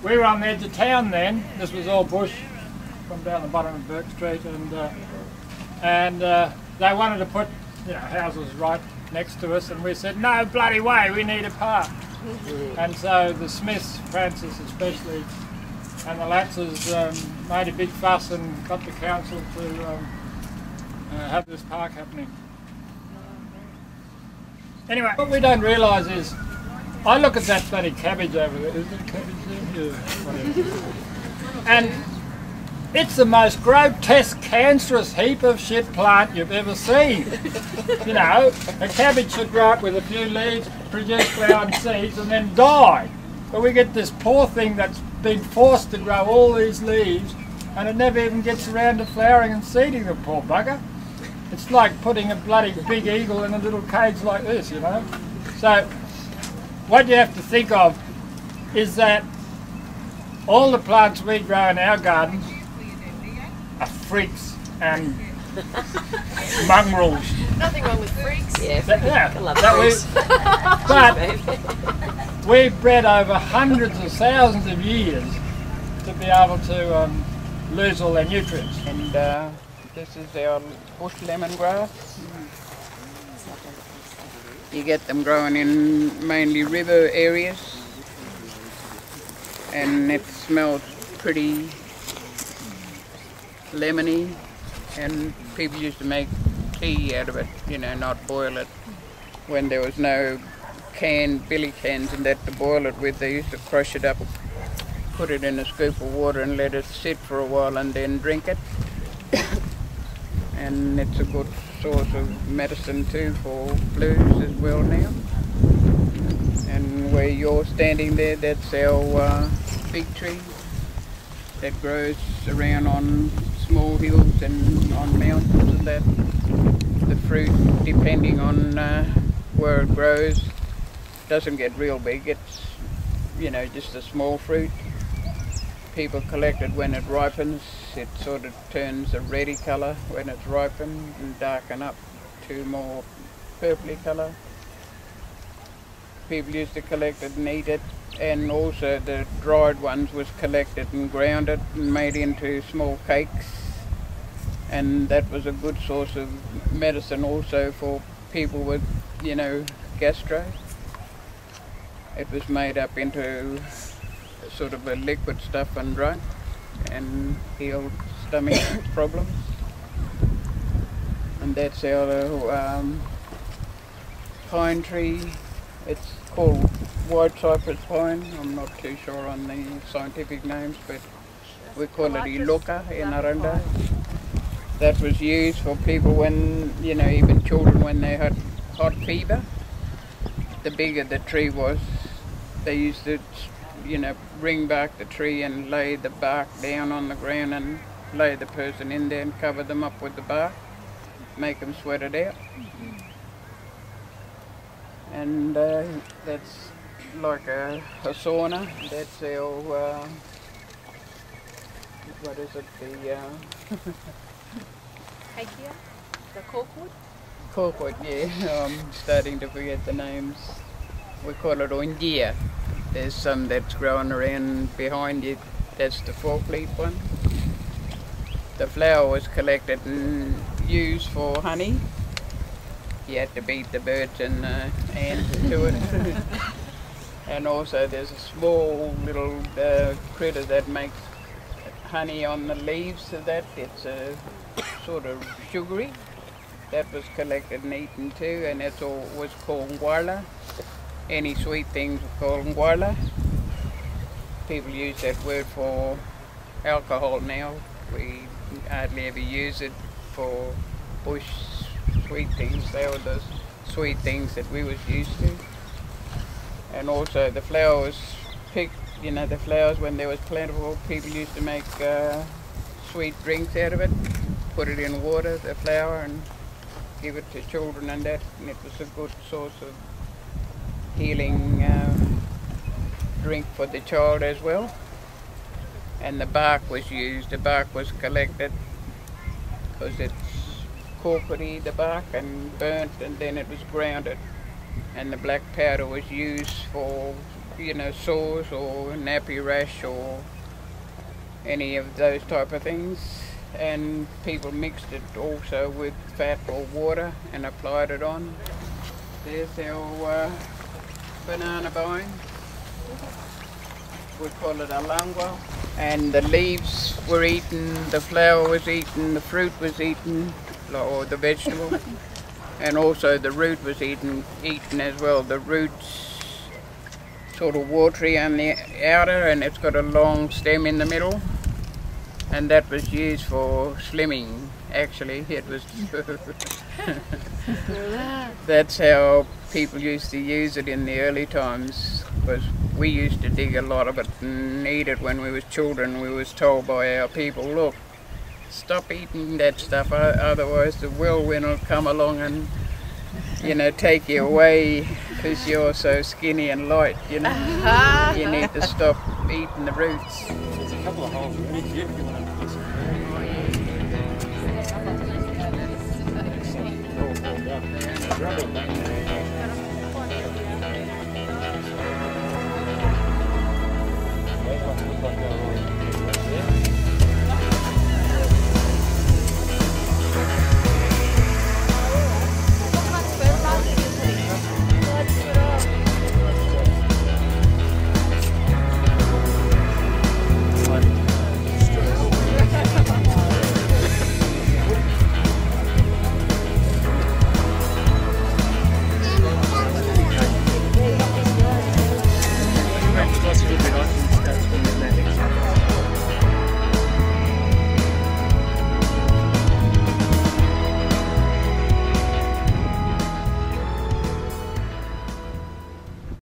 we were on the edge of town then. This was all bush from down the bottom of Burke Street, and they wanted to put houses right next to us, and we said, no bloody way, we need a park. And so the Smiths, Francis especially, and the Latzes made a big fuss and got the council to have this park happening. Anyway, what we don't realise is, I look at that bloody cabbage over there. Is there cabbage there? Yeah, whatever. And it's the most grotesque, cancerous heap of shit plant you've ever seen. You know, a cabbage should grow up with a few leaves, produce flower and seeds, and then die. But we get this poor thing that's been forced to grow all these leaves, and it never even gets around to flowering and seeding, the poor bugger. It's like putting a bloody big eagle in a little cage like this, you know. So, what you have to think of is that all the plants we grow in our gardens are freaks and mongrels. Nothing wrong with freaks. Yeah, I love freaks. But we've bred over hundreds of thousands of years to be able to lose all their nutrients. And this is our bush lemongrass. You get them growing in mainly river areas, and it smells pretty lemony, and people used to make tea out of it, you know, not boil it. When there was no billy cans and that to boil it with, they used to crush it up, put it in a scoop of water and let it sit for a while and then drink it. And it's a good source of medicine too for flus as well now. And where you're standing there, that's our fig tree that grows around on small hills and on mountains, and that the fruit, depending on where it grows, doesn't get real big. It's, you know, just a small fruit. People collect it when it ripens. It sort of turns a reddy colour when it's ripened and darken up to more purpley colour. People used to collect it and eat it, and also the dried ones was collected and grounded and made into small cakes, and that was a good source of medicine also for people with, you know, gastro. It was made up into sort of a liquid stuff and drunk and healed stomach problems. And that's our pine tree. It's called white cypress pine. I'm not too sure on the scientific names, but we call it iloka in Aranda. That was used for people when, you know, even children when they had hot fever. The bigger the tree was, they used to, you know, bring back the tree and lay the bark down on the ground and lay the person in there and cover them up with the bark, make them sweat it out. And that's like a sauna. That's our, what is it, the... Hakea? The corkwood? Corkwood, yeah. I'm starting to forget the names. We call it ongia. There's some that's growing around behind you. That's the fork-leaf one. The flower was collected and used for honey. You had to beat the birds and ants to it. And also there's a small little critter that makes honey on the leaves of that. It's sort of sugary. That was collected and eaten too, and that's all was called ngwala. Any sweet things are called ngwala. People use that word for alcohol now. We hardly ever use it for bush sweet things. They were the sweet things that we was used to. And also the flowers picked, you know, the flowers when there was plentiful, people used to make sweet drinks out of it, put it in water, the flower, and give it to children and that, and it was a good source of healing drink for the child as well. And the bark was used, the bark was collected because it's corporatey, the bark, and burnt, and then it was grounded and the black powder was used for, you know, sores or nappy rash or any of those type of things. And people mixed it also with fat or water and applied it on. There's our banana vine. We call it a langwa. And the leaves were eaten, the flower was eaten, the fruit was eaten, or the vegetable. And also the root was eaten as well. The root's sort of watery on the outer and it's got a long stem in the middle. And that was used for slimming, actually. It was that's how people used to use it in the early times. Was we used to dig a lot of it and eat it when we was children. We was told by our people, look, stop eating that stuff, otherwise the whirlwind will come along and, you know, take you away because you're so skinny and light, you know. You need to stop eating the roots. There's a couple of holes really cute if you want to put some. Rubber back there. They look like